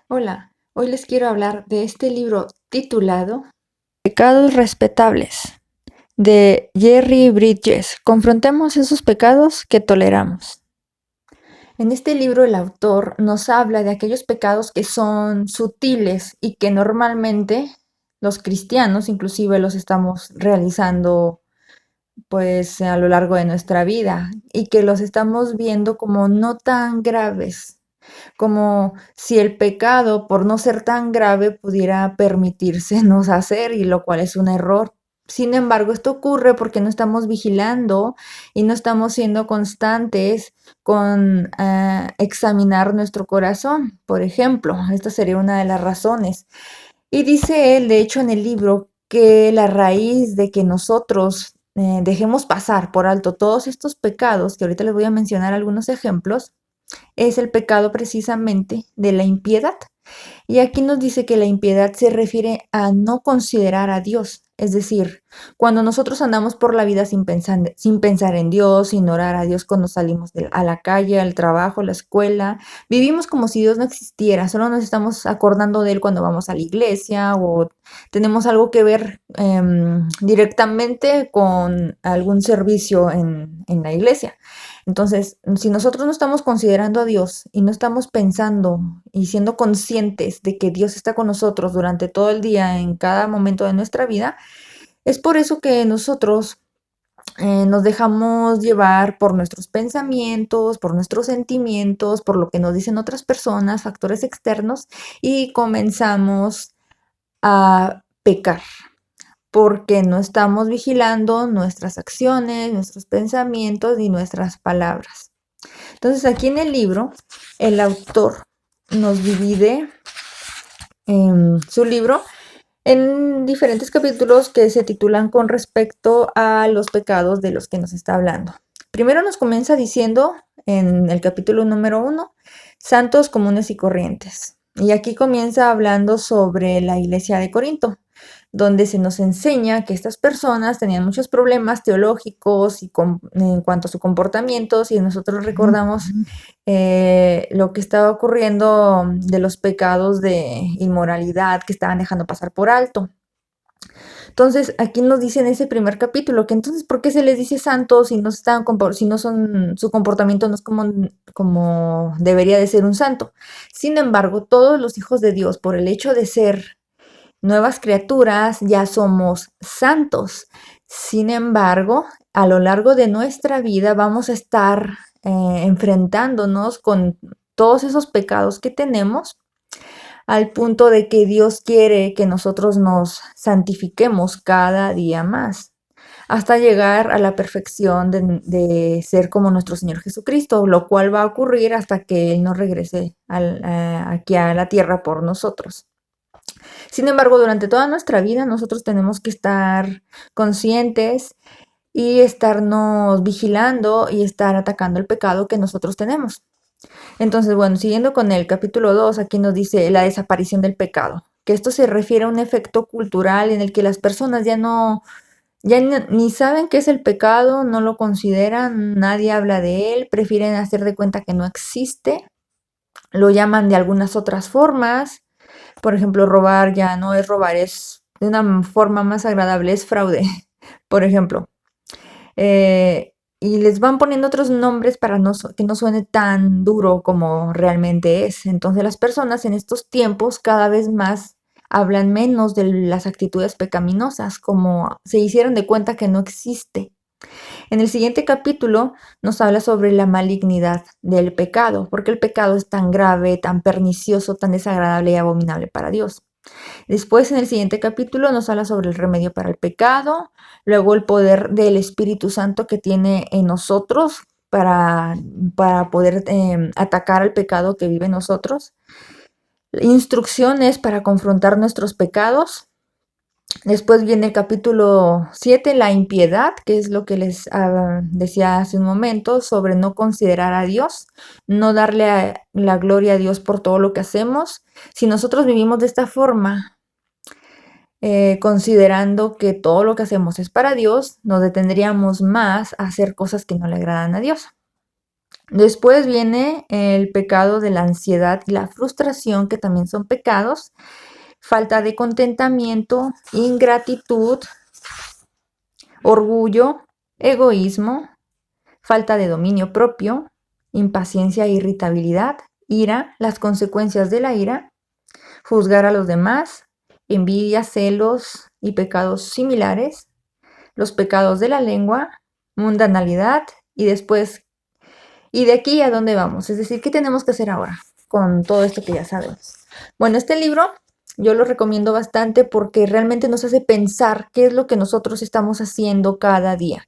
Hola, hoy les quiero hablar de este libro titulado Pecados respetables de Jerry Bridges. Confrontemos esos pecados que toleramos. En este libro el autor nos habla de aquellos pecados que son sutiles y que normalmente los cristianos inclusive los estamos realizando pues a lo largo de nuestra vida y que los estamos viendo como no tan graves, como si el pecado, por no ser tan grave, pudiera permitírsenos hacer, y lo cual es un error. Sin embargo, esto ocurre porque no estamos vigilando y no estamos siendo constantes con examinar nuestro corazón. Por ejemplo, esta sería una de las razones. Y dice él, de hecho, en el libro, que la raíz de que nosotros dejemos pasar por alto todos estos pecados, que ahorita les voy a mencionar algunos ejemplos, es el pecado precisamente de la impiedad. Y aquí nos dice que la impiedad se refiere a no considerar a Dios. Es decir, cuando nosotros andamos por la vida sin pensar en Dios, sin orar a Dios cuando salimos a la calle, al trabajo, a la escuela, vivimos como si Dios no existiera, solo nos estamos acordando de Él cuando vamos a la iglesia o tenemos algo que ver directamente con algún servicio en la iglesia. Entonces, si nosotros no estamos considerando a Dios y no estamos pensando y siendo conscientes de que Dios está con nosotros durante todo el día, en cada momento de nuestra vida, es por eso que nosotros nos dejamos llevar por nuestros pensamientos, por nuestros sentimientos, por lo que nos dicen otras personas, factores externos, y comenzamos a pecar porque no estamos vigilando nuestras acciones, nuestros pensamientos y nuestras palabras. Entonces, aquí en el libro, el autor nos divide su libro en diferentes capítulos que se titulan con respecto a los pecados de los que nos está hablando. Primero nos comienza diciendo en el capítulo número 1, santos comunes y corrientes. Y aquí comienza hablando sobre la iglesia de Corinto, donde se nos enseña que estas personas tenían muchos problemas teológicos y en cuanto a su comportamiento, y nosotros recordamos lo que estaba ocurriendo de los pecados de inmoralidad que estaban dejando pasar por alto. Entonces, aquí nos dice en ese primer capítulo que entonces, ¿por qué se les dice santos si no están, si no son, su comportamiento no es como debería de ser un santo? Sin embargo, todos los hijos de Dios, por el hecho de ser nuevas criaturas, ya somos santos. Sin embargo, a lo largo de nuestra vida vamos a estar enfrentándonos con todos esos pecados que tenemos, al punto de que Dios quiere que nosotros nos santifiquemos cada día más, hasta llegar a la perfección de ser como nuestro Señor Jesucristo, lo cual va a ocurrir hasta que Él nos regrese aquí a la tierra por nosotros. Sin embargo, durante toda nuestra vida nosotros tenemos que estar conscientes y estarnos vigilando y estar atacando el pecado que nosotros tenemos. Entonces, bueno, siguiendo con el capítulo 2, aquí nos dice la desaparición del pecado, que esto se refiere a un efecto cultural en el que las personas ya ni saben qué es el pecado, no lo consideran, nadie habla de él, prefieren hacer de cuenta que no existe, lo llaman de algunas otras formas. Por ejemplo, robar ya no es robar, es de una forma más agradable, es fraude, por ejemplo. Y les van poniendo otros nombres para que no suene tan duro como realmente es. Entonces las personas en estos tiempos cada vez más hablan menos de las actitudes pecaminosas, como se hicieron de cuenta que no existe. En el siguiente capítulo nos habla sobre la malignidad del pecado, porque el pecado es tan grave, tan pernicioso, tan desagradable y abominable para Dios. Después, en el siguiente capítulo, nos habla sobre el remedio para el pecado, luego el poder del Espíritu Santo que tiene en nosotros para poder atacar al pecado que vive en nosotros, instrucciones para confrontar nuestros pecados. Después viene el capítulo 7, la impiedad, que es lo que les decía hace un momento, sobre no considerar a Dios, no darle la gloria a Dios por todo lo que hacemos. Si nosotros vivimos de esta forma, considerando que todo lo que hacemos es para Dios, nos detendríamos más a hacer cosas que no le agradan a Dios. Después viene el pecado de la ansiedad y la frustración, que también son pecados, falta de contentamiento, ingratitud, orgullo, egoísmo, falta de dominio propio, impaciencia e irritabilidad, ira, las consecuencias de la ira, juzgar a los demás, envidia, celos y pecados similares, los pecados de la lengua, mundanalidad y después, ¿y de aquí a dónde vamos? Es decir, ¿qué tenemos que hacer ahora con todo esto que ya sabemos? Bueno, este libro yo lo recomiendo bastante porque realmente nos hace pensar qué es lo que nosotros estamos haciendo cada día.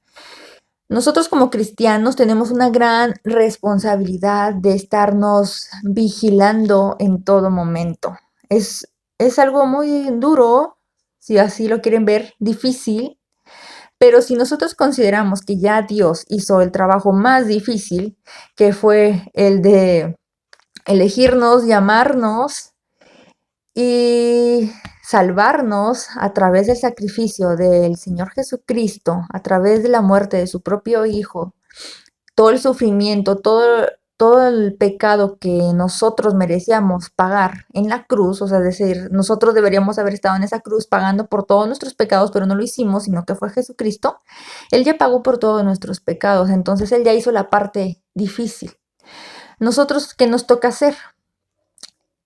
Nosotros como cristianos tenemos una gran responsabilidad de estarnos vigilando en todo momento. Es algo muy duro, si así lo quieren ver, difícil, pero si nosotros consideramos que ya Dios hizo el trabajo más difícil, que fue el de elegirnos, llamarnos y salvarnos a través del sacrificio del Señor Jesucristo, a través de la muerte de su propio Hijo, todo el sufrimiento, todo el pecado que nosotros merecíamos pagar en la cruz, o sea, es decir, nosotros deberíamos haber estado en esa cruz pagando por todos nuestros pecados, pero no lo hicimos, sino que fue Jesucristo. Él ya pagó por todos nuestros pecados, entonces Él ya hizo la parte difícil. Nosotros, ¿qué nos toca hacer?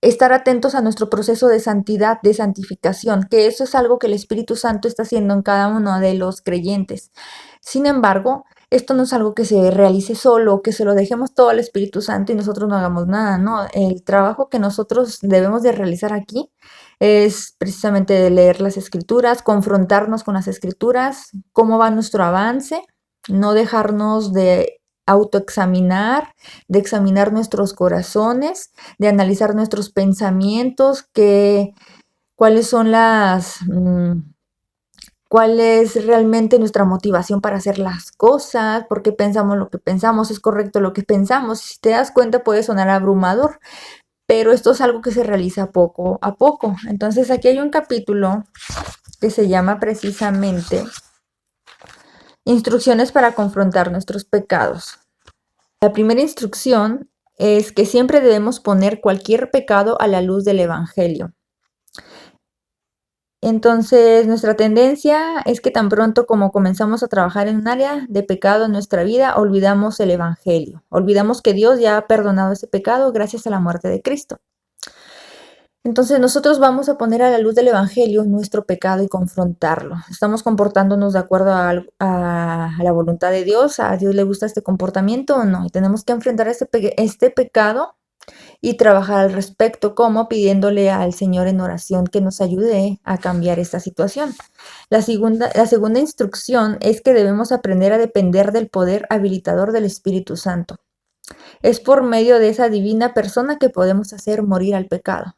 Estar atentos a nuestro proceso de santidad, de santificación, que eso es algo que el Espíritu Santo está haciendo en cada uno de los creyentes. Sin embargo, esto no es algo que se realice solo, que se lo dejemos todo al Espíritu Santo y nosotros no hagamos nada, no. El trabajo que nosotros debemos de realizar aquí es precisamente leer las Escrituras, confrontarnos con las Escrituras, cómo va nuestro avance, no dejarnos de autoexaminar, de examinar nuestros corazones, de analizar nuestros pensamientos, cuáles son cuál es realmente nuestra motivación para hacer las cosas, por qué pensamos lo que pensamos, es correcto lo que pensamos. Si te das cuenta puede sonar abrumador, pero esto es algo que se realiza poco a poco. Entonces aquí hay un capítulo que se llama precisamente Instrucciones para confrontar nuestros pecados. La primera instrucción es que siempre debemos poner cualquier pecado a la luz del Evangelio. Entonces, nuestra tendencia es que tan pronto como comenzamos a trabajar en un área de pecado en nuestra vida, olvidamos el Evangelio. Olvidamos que Dios ya ha perdonado ese pecado gracias a la muerte de Cristo. Entonces nosotros vamos a poner a la luz del Evangelio nuestro pecado y confrontarlo. Estamos comportándonos de acuerdo a la voluntad de Dios, a Dios le gusta este comportamiento o no. Y tenemos que enfrentar este pecado y trabajar al respecto, como pidiéndole al Señor en oración que nos ayude a cambiar esta situación. La segunda instrucción es que debemos aprender a depender del poder habilitador del Espíritu Santo. Es por medio de esa divina persona que podemos hacer morir al pecado.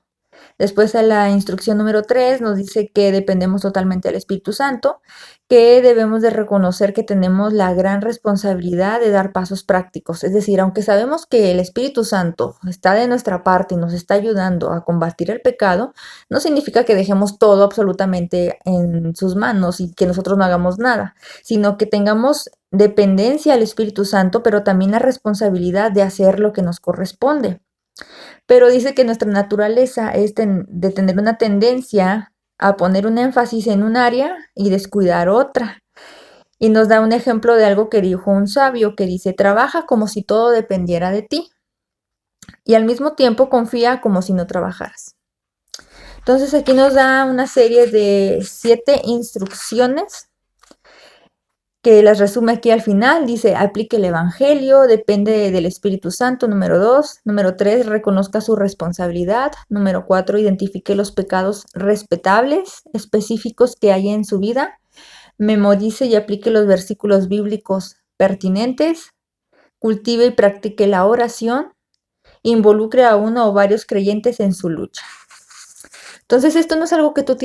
Después en la instrucción número 3 nos dice que dependemos totalmente del Espíritu Santo, que debemos de reconocer que tenemos la gran responsabilidad de dar pasos prácticos. Es decir, aunque sabemos que el Espíritu Santo está de nuestra parte y nos está ayudando a combatir el pecado, no significa que dejemos todo absolutamente en sus manos y que nosotros no hagamos nada, sino que tengamos dependencia al Espíritu Santo, pero también la responsabilidad de hacer lo que nos corresponde. Pero dice que nuestra naturaleza es de tener una tendencia a poner un énfasis en un área y descuidar otra. Y nos da un ejemplo de algo que dijo un sabio que dice, trabaja como si todo dependiera de ti y al mismo tiempo confía como si no trabajaras. Entonces aquí nos da una serie de 7 instrucciones que las resume aquí al final. Dice, aplique el Evangelio, depende del Espíritu Santo, número 2. Número 3, reconozca su responsabilidad. Número 4, identifique los pecados respetables, específicos que hay en su vida. Memorice y aplique los versículos bíblicos pertinentes. Cultive y practique la oración. Involucre a uno o varios creyentes en su lucha. Entonces, esto no es algo que tú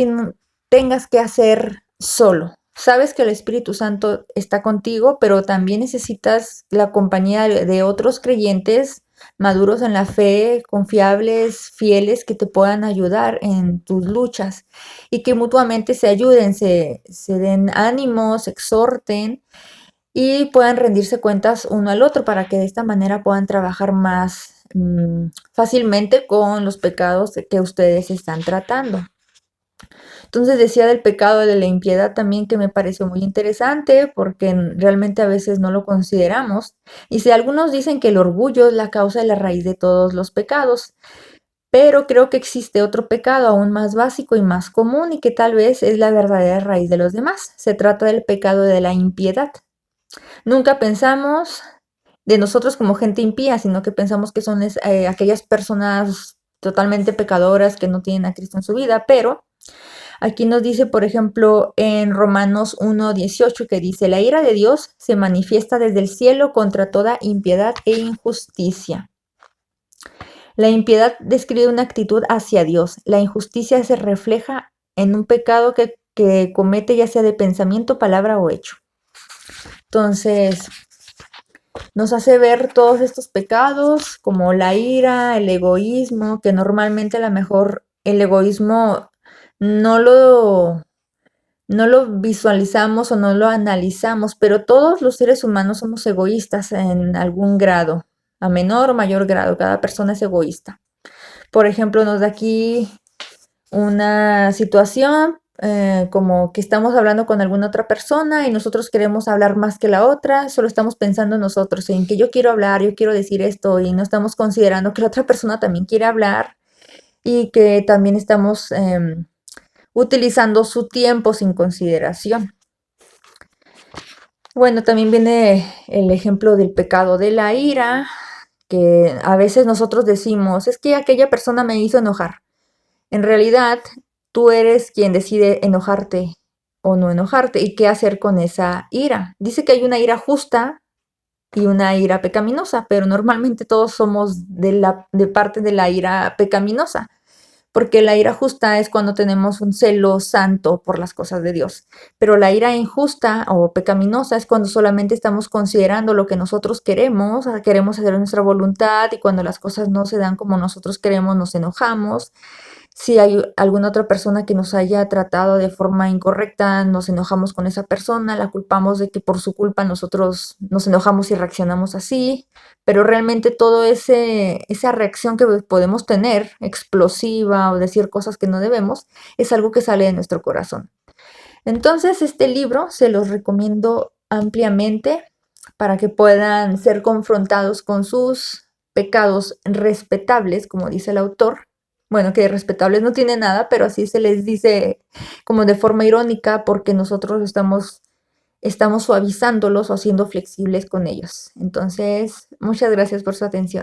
tengas que hacer solo. Sabes que el Espíritu Santo está contigo, pero también necesitas la compañía de otros creyentes maduros en la fe, confiables, fieles, que te puedan ayudar en tus luchas y que mutuamente se ayuden, se den ánimos, se exhorten y puedan rendirse cuentas uno al otro para que de esta manera puedan trabajar más fácilmente con los pecados que ustedes están tratando. Entonces decía del pecado de la impiedad también, que me pareció muy interesante porque realmente a veces no lo consideramos. Y si algunos dicen que el orgullo es la causa y la raíz de todos los pecados, pero creo que existe otro pecado aún más básico y más común y que tal vez es la verdadera raíz de los demás. Se trata del pecado de la impiedad. Nunca pensamos de nosotros como gente impía, sino que pensamos que son aquellas personas totalmente pecadoras que no tienen a Cristo en su vida, pero aquí nos dice, por ejemplo, en Romanos 1:18, que dice, la ira de Dios se manifiesta desde el cielo contra toda impiedad e injusticia. La impiedad describe una actitud hacia Dios. La injusticia se refleja en un pecado que comete ya sea de pensamiento, palabra o hecho. Entonces, nos hace ver todos estos pecados como la ira, el egoísmo, que normalmente a lo mejor el egoísmo no lo, no lo visualizamos o no lo analizamos, pero todos los seres humanos somos egoístas en algún grado, a menor o mayor grado, cada persona es egoísta. Por ejemplo, nos da aquí una situación como que estamos hablando con alguna otra persona y nosotros queremos hablar más que la otra, solo estamos pensando en nosotros, en que yo quiero hablar, yo quiero decir esto y no estamos considerando que la otra persona también quiere hablar y que también estamos utilizando su tiempo sin consideración. Bueno, también viene el ejemplo del pecado de la ira, que a veces nosotros decimos, es que aquella persona me hizo enojar. En realidad, tú eres quien decide enojarte o no enojarte y qué hacer con esa ira. Dice que hay una ira justa y una ira pecaminosa, pero normalmente todos somos de parte de la ira pecaminosa, porque la ira justa es cuando tenemos un celo santo por las cosas de Dios, pero la ira injusta o pecaminosa es cuando solamente estamos considerando lo que nosotros queremos hacer nuestra voluntad y cuando las cosas no se dan como nosotros queremos nos enojamos. Si hay alguna otra persona que nos haya tratado de forma incorrecta, nos enojamos con esa persona, la culpamos de que por su culpa nosotros nos enojamos y reaccionamos así, pero realmente todo esa reacción que podemos tener, explosiva o decir cosas que no debemos, es algo que sale de nuestro corazón. Entonces, este libro se los recomiendo ampliamente para que puedan ser confrontados con sus pecados respetables, como dice el autor. Bueno, que respetables no tiene nada, pero así se les dice como de forma irónica porque nosotros estamos suavizándolos o haciendo flexibles con ellos. Entonces, muchas gracias por su atención.